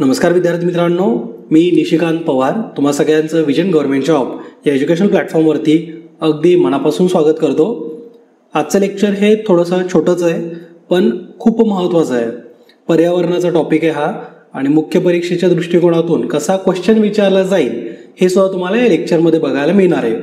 नमस्कार विद्यार्थी मित्रांनो, मी निशिकांत पवार तुम्हा सगळ्यांचं विजन गव्हर्नमेंट जॉब या एज्युकेशन प्लॅटफॉर्मवरती अगदी मनापासून स्वागत करतो. आजचं लेक्चर हे थोडंसं छोटंच आहे पण खूप महत्त्वाचं आहे. पर्यावरणाचा टॉपिक आहे हा आणि मुख्य परीक्षेच्या दृष्टिकोनातून कसा क्वेश्चन विचारला जाईल हे सुद्धा तुम्हाला या लेक्चरमध्ये बघायला मिळणार आहे.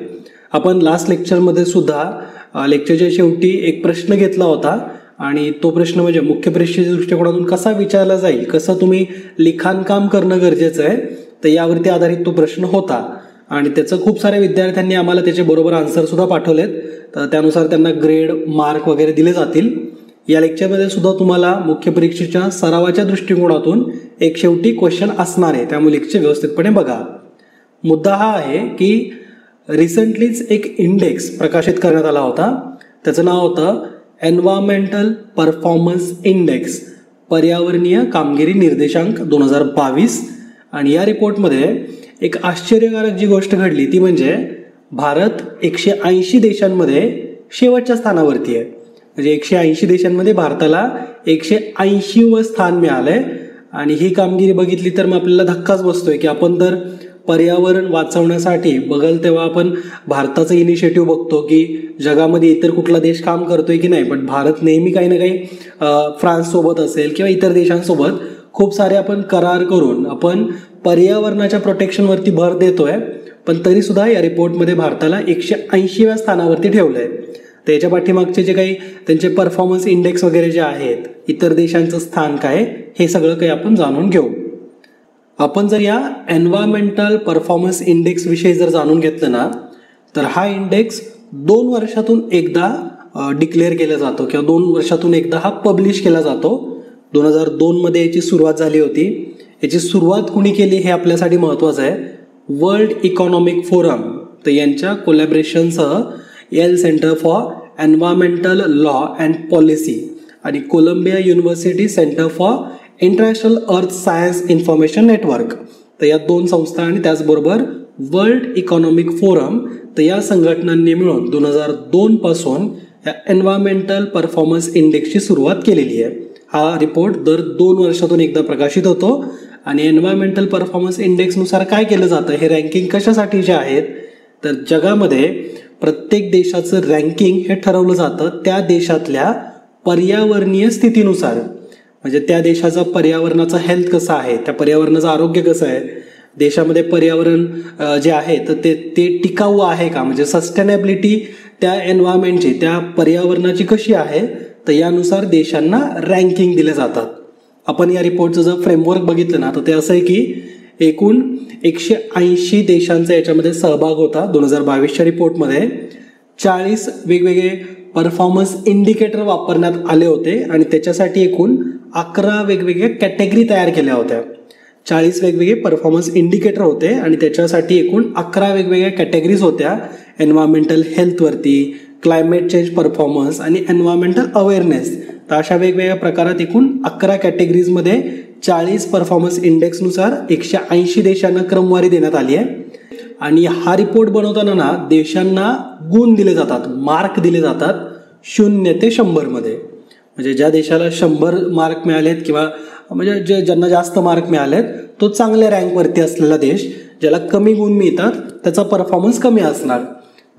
आपण लास्ट लेक्चरमध्ये सुद्धा लेक्चरच्या शेवटी एक प्रश्न घेतला होता आणि तो प्रश्न म्हणजे मुख्य परीक्षेच्या दृष्टिकोनातून कसा विचारला जाईल, कसं तुम्ही लिखाणकाम करणं गरजेचं आहे, तर यावरती आधारित तो प्रश्न होता आणि त्याचं खूप साऱ्या विद्यार्थ्यांनी आम्हाला त्याचे बरोबर आन्सर सुद्धा पाठवलेत. तर त्यानुसार त्यांना ग्रेड मार्क वगैरे दिले जातील. या लेक्चरमध्ये सुद्धा तुम्हाला मुख्य परीक्षेच्या सरावाच्या दृष्टिकोनातून एक शेवटी क्वेश्चन असणार आहे, त्यामुळे लेक्चर व्यवस्थितपणे बघा. मुद्दा हा आहे की रिसेंटलीच एक इंडेक्स प्रकाशित करण्यात आला होता. त्याचं नाव होतं एन्व्हायरमेंटल परफॉर्मन्स इंडेक्स, पर्यावरणीय कामगिरी निर्देशांक 2022. आणि या रिपोर्टमध्ये एक आश्चर्यकारक जी गोष्ट घडली ती म्हणजे भारत 180 देशांमध्ये शेवटच्या स्थानावरती आहे. म्हणजे 180 देशांमध्ये भारताला 180वे स्थान मिळालंय. आणि ही कामगिरी बघितली तर मग आपल्याला धक्काच बसतोय की आपण तर पर्यावरण वाचवण्यासाठी बघल तेव्हा आपण भारताचं इनिशिएटिव्ह बघतो की जगामध्ये इतर कुठला देश काम करतोय की नाही, पण भारत नेहमी काही ना काही फ्रान्ससोबत असेल किंवा इतर देशांसोबत खूप सारे आपण करार करून आपण पर्यावरणाच्या प्रोटेक्शनवरती भर देतोय. पण तरीसुद्धा या रिपोर्टमध्ये भारताला 180व्या स्थानावरती ठेवलंय. तर याच्या पाठीमागचे जे काही त्यांचे परफॉर्मन्स इंडेक्स वगैरे जे आहेत, इतर देशांचं स्थान काय, हे सगळं काही आपण जाणून घेऊ. आपण जर या एन्व्हायरमेंटल परफॉर्मन्स इंडेक्स विषयी जर जाणून घेतलं ना, तर हा इंडेक्स 2 वर्षातून एकदा डिक्लेअर केला जातो किंवा 2 वर्षातून एकदा हा पब्लिश केला जातो. 2002 मध्ये याची सुरुवात झाली होती. याची सुरुवात कुणी केली हे आपल्यासाठी महत्त्वाचं आहे. वर्ल्ड इकॉनॉमिक फोरम तर यांच्या कोलॅबरेशनसह Yale centre for environmental law and policy आणि Columbia university centre for international earth science information network, तर या 2 संस्था आणि त्याचबरोबर वर्ल्ड इकॉनॉमिक फोरम, तर या संघटनांनी मिळून 2002 पासून या एन्व्हायरमेंटल परफॉर्मन्स इंडेक्सची सुरुवात केलेली आहे. हा रिपोर्ट दर 2 वर्षातून एकदा प्रकाशित होतो. आणि एन्व्हायरमेंटल परफॉर्मन्स इंडेक्सनुसार काय केलं जातं, हे रँकिंग कशासाठीचे आहेत, तर जगामध्ये प्रत्येक देशाचं रँकिंग हे ठरवलं जातं त्या देशातल्या पर्यावरणीय स्थितीनुसार. म्हणजे त्या देशाचा पर्यावरणाचा हेल्थ कसा आहे, त्या पर्यावरणाचं आरोग्य कसं आहे, देशामध्ये पर्यावरण जे आहे तर ते टिकाऊ आहे का, म्हणजे सस्टेनेबिलिटी त्या एन्व्हायरमेंटची, त्या पर्यावरणाची कशी आहे, तर यानुसार देशांना रँकिंग दिले जातात. आपण या रिपोर्टचं जर फ्रेमवर्क बघितलं ना, तर ते असं आहे की एकूण 180 देशांचा याच्यामध्ये सहभाग होता. 2022च्या रिपोर्टमध्ये 40 वेगवेगळे परफॉर्मन्स इंडिकेटर वापरण्यात आले होते आणि त्याच्यासाठी एकूण 11 वेगवेगळ्या कॅटेगरी तयार केल्या होत्या. 40 वेगवेगळे परफॉर्मन्स इंडिकेटर होते आणि त्याच्यासाठी एकूण 11 वेगवेगळ्या कॅटेगरीज होत्या. एन्व्हायरमेंटल हेल्थवरती, क्लायमेट चेंज परफॉर्मन्स आणि एन्व्हायरमेंटल अवेअरनेस, तर अशा वेगवेगळ्या प्रकारात एकूण 11 कॅटेगरीजमध्ये 40 परफॉर्मन्स इंडेक्सनुसार 180 देशांना क्रमवारी देण्यात आली आहे. आणि हा रिपोर्ट बनवताना ना देशांना गुण दिले जातात, मार्क दिले जातात 0 ते 100 मध्ये. म्हणजे ज्या देशाला 100 मार्क मिळालेत किंवा म्हणजे ज्यांना जास्त मार्क मिळालेत तो चांगल्या रँकवरती असलेला देश, ज्याला कमी गुण मिळतात त्याचा परफॉर्मन्स कमी असणार.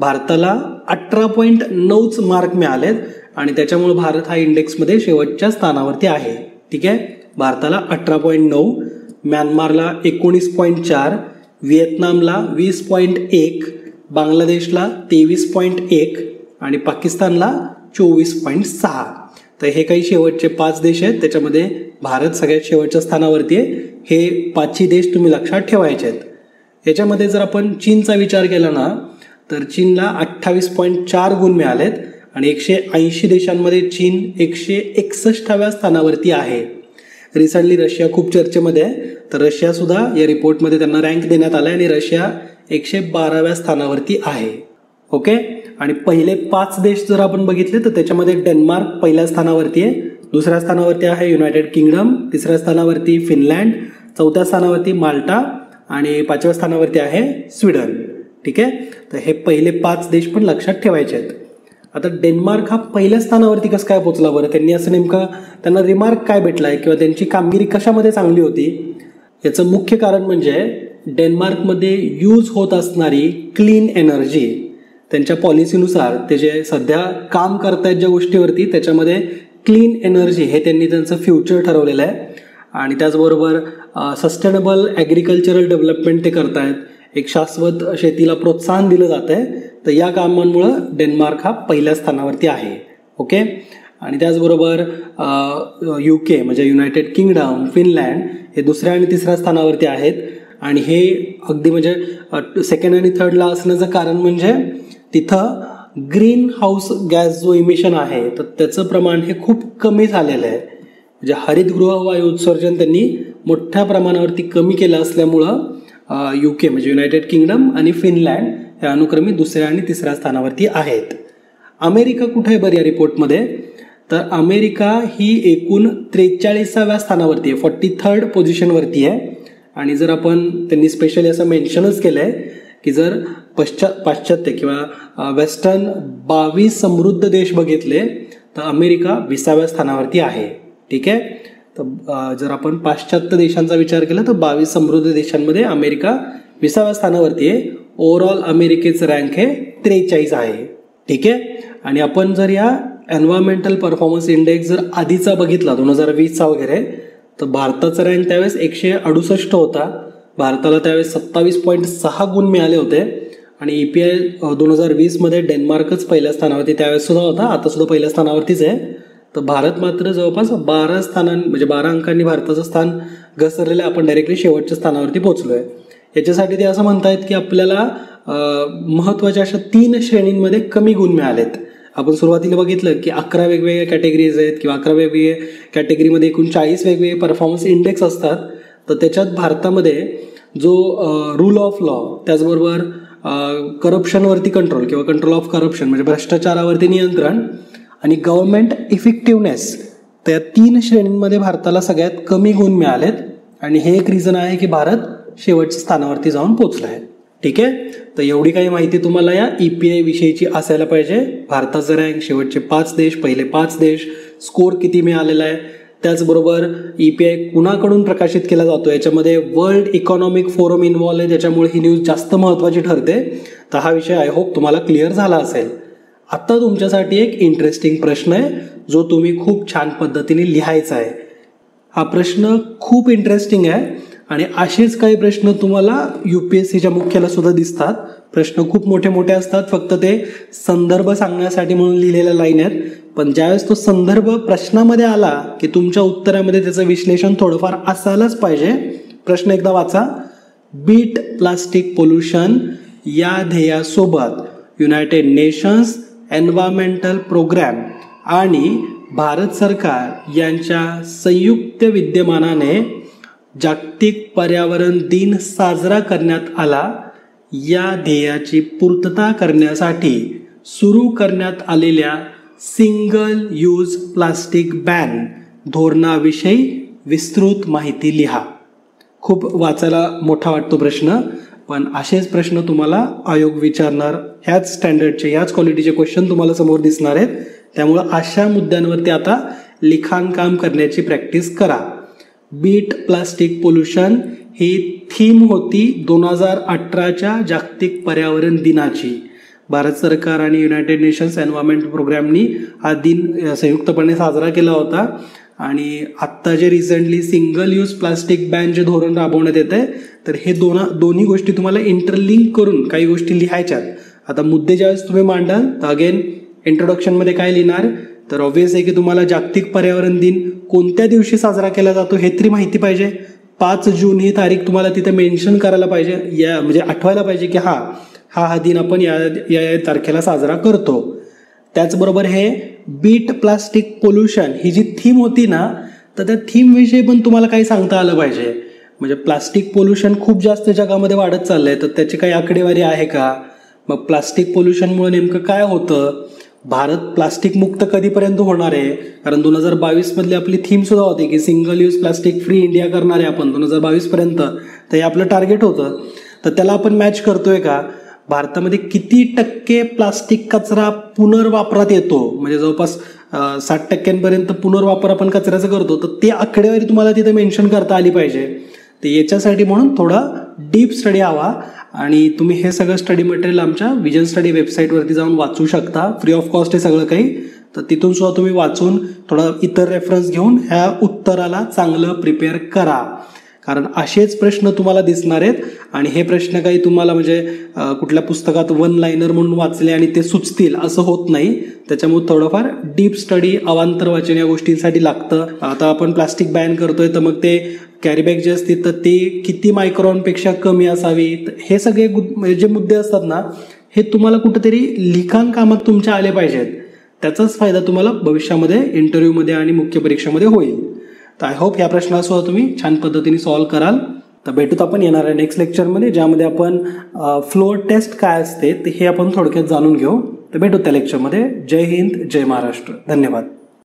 भारताला 18.9 मार्क मिळालेत आणि त्याच्यामुळे भारत हा इंडेक्समध्ये शेवटच्या स्थानावरती आहे. ठीक आहे, भारताला 18.9, म्यानमारला 19.4, व्हिएतनामला 20.1, बांगलादेशला 23.1 आणि पाकिस्तानला 24.6. तर हे काही शेवटचे 5 देश आहेत, त्याच्यामध्ये भारत सगळ्यात शेवटच्या स्थानावरती आहे. हे 5ही देश तुम्ही लक्षात ठेवायचे आहेत. याच्यामध्ये जर आपण चीनचा विचार केला ना, तर चीनला 28.4 गुण मिळालेत आणि 180 देशांमध्ये चीन 161व्या स्थानावरती आहे. रिसेंटली रशिया खूप चर्चेमध्ये आहे, तर रशिया सुद्धा या रिपोर्टमध्ये त्यांना रँक देण्यात आला आणि रशिया 112व्या स्थानावरती आहे. ओके, आणि पहिले 5 देश जर आपण बघितले तर त्याच्यामध्ये डेन्मार्क पहिल्या स्थानावरती आहे, दुसऱ्या स्थानावरती आहे युनायटेड किंगडम, तिसऱ्या स्थानावरती फिनलँड, चौथ्या स्थानावरती माल्टा आणि 5व्या स्थानावरती आहे स्वीडन. ठीक आहे, तर हे पहिले 5 देश पण लक्षात ठेवायचे आहेत. आता डेन्मार्क हा पहिल्या स्थानावरती कसं काय पोचला बरं, त्यांनी असं नेमकं त्यांना रिमार्क काय भेटलाय किंवा त्यांची कामगिरी कशामध्ये चांगली होती, याचं मुख्य कारण म्हणजे डेन्मार्कमध्ये यूज होत असणारी क्लीन एनर्जी, त्यांच्या पॉलिसीनुसार ते जे सध्या काम करतायत ज्या गोष्टीवरती त्याच्यामध्ये क्लीन एनर्जी हे त्यांनी त्यांचं फ्युचर ठरवलेलं आहे. आणि त्याचबरोबर सस्टेनेबल ॲग्रिकल्चरल डेव्हलपमेंट ते करतायत, एक शाश्वत शेतीला प्रोत्साहन दिलं जातं आहे. तर या कामांमुळं डेन्मार्क हा पहिल्या स्थानावरती आहे. ओके. आणि त्याचबरोबर UK म्हणजे युनायटेड किंगडम, फिनलँड हे दुसऱ्या आणि तिसऱ्या स्थानावरती आहेत. आणि हे अगदी म्हणजे सेकंड आणि थर्डला असण्याचं कारण म्हणजे तिथं ग्रीन हाऊस गॅस जो इमिशन आहे तर त्याचं प्रमाण हे खूप कमी झालेलं आहे. म्हणजे हरितगृह वायू उत्सर्जन त्यांनी मोठ्या प्रमाणावरती कमी केलं असल्यामुळं UK म्हणजे युनायटेड किंगडम आणि फिनलँड हे अनुक्रमे दुसऱ्या आणि तिसऱ्या स्थानावरती आहेत. अमेरिका कुठे आहे बरं या रिपोर्टमध्ये? तर अमेरिका ही एकूण 43व्या स्थानावरती आहे, 43rd पोझिशनवरती आहे. आणि जर आपण त्यांनी स्पेशली असं मेन्शनच केलं आहे की जर पाश्चात्य किंवा वेस्टर्न 22 समृद्ध देश बघितले तर अमेरिका 20व्या स्थानावरती आहे. ठीक आहे. तर जर आपण पाश्चात्य देशांचा विचार केला तर 22 समृद्ध देशांमध्ये अमेरिका 20व्या स्थानावरती आहे. ओव्हरऑल अमेरिकेचं रँक हे 43 आहे. ठीक आहे. आणि आपण जर या एन्व्हायरमेंटल परफॉर्मन्स इंडेक्स जर आधीचा बघितला 2020चा वगैरे तर भारताचा रँक त्यावेळेस 168 होता. भारताला त्यावेळेस 27.6 गुण मिळाले होते. आणि EPI 2020मध्ये डेन्मार्कच पहिल्या स्थानावरती त्यावेळेस सुद्धा होता, आता सुद्धा पहिल्या स्थानावरतीच आहे. तर भारत मात्र जवळपास 12 अंकांनी भारताचं स्थान घसरलेलं आहे. आपण डायरेक्टली शेवटच्या स्थानावरती पोहोचलो आहे. याच्यासाठी ते असं म्हणतायत की आपल्याला महत्त्वाच्या अशा 3 श्रेणींमध्ये कमी गुण मिळालेत. आपण सुरुवातीला बघितलं की 11 वेगवेगळ्या कॅटेगरीज आहेत किंवा 11 वेगवेगळ्या कॅटेगरीमध्ये एकूण 40 वेगवेगळे परफॉर्मन्स इंडेक्स असतात. तर त्याच्यात भारतामध्ये जो रूल ऑफ लॉ, त्याचबरोबर करप्शनवरती कंट्रोल किंवा कंट्रोल ऑफ करप्शन म्हणजे भ्रष्टाचारावरती नियंत्रण आणि गव्हर्नमेंट इफेक्टिव्हनेस, त्या 3 श्रेणींमध्ये भारताला सगळ्यात कमी गुण मिळालेत. आणि हे एक रिझन आहे की भारत शेवटच्या स्थानावरती जाऊन पोहोचला आहे. ठीक आहे. तर एवढी काही माहिती तुम्हाला या EPI विषयीची असायला पाहिजे. भारताचा रँक, शेवटचे 5 देश, पहिले 5 देश, स्कोर किती मिळालेला आहे, त्याचबरोबर EPI कुणाकडून प्रकाशित केला जातो, याच्यामध्ये वर्ल्ड इकॉनॉमिक फोरम इन्व्हॉल्व आहे, त्याच्यामुळे ही न्यूज जास्त महत्त्वाची ठरते. तर हा विषय आय होप तुम्हाला क्लिअर झाला असेल. आता तुमच्यासाठी एक इंटरेस्टिंग प्रश्न आहे जो तुम्ही खूप छान पद्धतीने लिहायचा आहे. हा प्रश्न खूप इंटरेस्टिंग आहे आणि असेच काही प्रश्न तुम्हाला UPSCच्या मुख्याला सुद्धा दिसतात. प्रश्न खूप मोठे मोठे असतात, फक्त ते संदर्भ सांगण्यासाठी म्हणून लिहिलेल्या लाईन आहेत. पण ज्यावेळेस तो संदर्भ प्रश्नामध्ये आला की तुमच्या उत्तरामध्ये त्याचं विश्लेषण थोडंफार असायलाच पाहिजे. प्रश्न एकदा वाचा. बीट प्लास्टिक पोल्युशन या ध्येयासोबत युनायटेड नेशन्स एन्व्हायरमेंटल प्रोग्रॅम आणि भारत सरकार यांच्या संयुक्त विद्यमानाने जागतिक पर्यावरण दिन साजरा करण्यात आला. या ध्येयाची पूर्तता करण्यासाठी सुरू करण्यात आलेल्या सिंगल यूज प्लास्टिक बॅन धोरणाविषयी विस्तृत माहिती लिहा. खूप वाचायला मोठा वाटतो प्रश्न, पण असेच प्रश्न तुम्हाला आयोग विचारणार. ह्याच स्टँडर्डचे, ह्याच क्वालिटीचे क्वेश्चन तुम्हाला समोर दिसणार आहेत. त्यामुळं अशा मुद्द्यांवरती आता लिखाणकाम करण्याची प्रॅक्टिस करा. बीट प्लास्टिक पोल्युशन ही थीम होती 2018च्या जागतिक पर्यावरण दिनाची. भारत सरकार आणि युनायटेड नेशन्स एन्व्हायरमेंट प्रोग्रॅमनी हा दिन संयुक्तपणे साजरा केला होता. आणि आत्ता जे recently single use plastic ban जे धोरण राबवण्यात येत आहे, तर हे दोन्ही गोष्टी तुम्हाला इंटरलिंक करून काही गोष्टी लिहायच्यात. आता मुद्दे ज्यावेळेस तुम्ही मांडाल तर अगेन इंट्रोडक्शनमध्ये काय लिहिणार, तर ऑब्व्हियस आहे की तुम्हाला जागतिक पर्यावरण दिन कोणत्या दिवशी साजरा केला जातो हे तरी माहिती पाहिजे. 5 जून ही तारीख तुम्हाला तिथे मेन्शन करायला पाहिजे, या म्हणजे आठवायला पाहिजे की हा दिन आपण या तारखेला साजरा करतो. त्याचबरोबर हे बीट प्लास्टिक पोल्युशन ही जी थीम होती ना, तर त्या थीमविषयी पण तुम्हाला काही सांगता आलं पाहिजे. म्हणजे प्लास्टिक पोल्युशन खूप जास्त जगामध्ये वाढत चाललंय, तर त्याची काही आकडेवारी आहे का? मग प्लास्टिक पोल्युशनमुळे नेमकं काय होतं? भारत प्लास्टिक मुक्त कधीपर्यंत होणार आहे? कारण 2022 मधली आपली थीम सुद्धा होती की single use plastic free India करणार आहे आपण 2022 पर्यंत. तर हे आपलं टार्गेट होतं. तर त्याला आपण मॅच करतोय का? भारतामध्ये किती टक्के प्लास्टिक कचरा पुनर्वापरात येतो? म्हणजे जवळपास 60% पुनर्वापर आपण कचऱ्याचं करतो. तर ते आकडेवारी तुम्हाला तिथे मेन्शन करता आली पाहिजे. तर याच्यासाठी म्हणून थोडा डीप स्टडी हवा आणि तुम्ही हे सगळं स्टडी मटेरियल आमच्या विजन स्टडी वेबसाईटवरती जाऊन वाचू शकता. फ्री ऑफ कॉस्ट आहे सगळं काही. तर तिथून सुद्धा तुम्ही वाचून थोडा इतर रेफरन्स घेऊन ह्या उत्तराला चांगलं प्रिपेअर करा. कारण असेच प्रश्न तुम्हाला दिसणार आहेत आणि हे प्रश्न काही तुम्हाला म्हणजे कुठल्या पुस्तकात वन लाईनर म्हणून वाचले आणि ते सुचतील असं होत नाही. त्याच्यामुळे थोडंफार डीप स्टडी अवांतर वाचन या गोष्टींसाठी लागतं. आता आपण प्लास्टिक बॅन करतोय तर मग ते कॅरीबॅग जे असते तर ते किती मायक्रॉनपेक्षा कमी असावी. हे सगळे जे मुद्दे असतात ना हे तुम्हाला कुठेतरी लिखाण कामात तुमच्या आले पाहिजेत. त्याचाच फायदा तुम्हाला भविष्यामध्ये इंटरव्ह्यूमध्ये आणि मुख्य परीक्षेमध्ये होईल. तर आय होप ह्या प्रश्नाला सुद्धा तुम्ही छान पद्धतीने सॉल्व्ह कराल. तर भेटूत आपण येणाऱ्या नेक्स्ट लेक्चरमध्ये ज्यामध्ये आपण फ्लोअर टेस्ट काय असते ते हे आपण थोडक्यात जाणून घेऊ. तर भेटू त्या लेक्चरमध्ये. जय हिंद, जय महाराष्ट्र. धन्यवाद.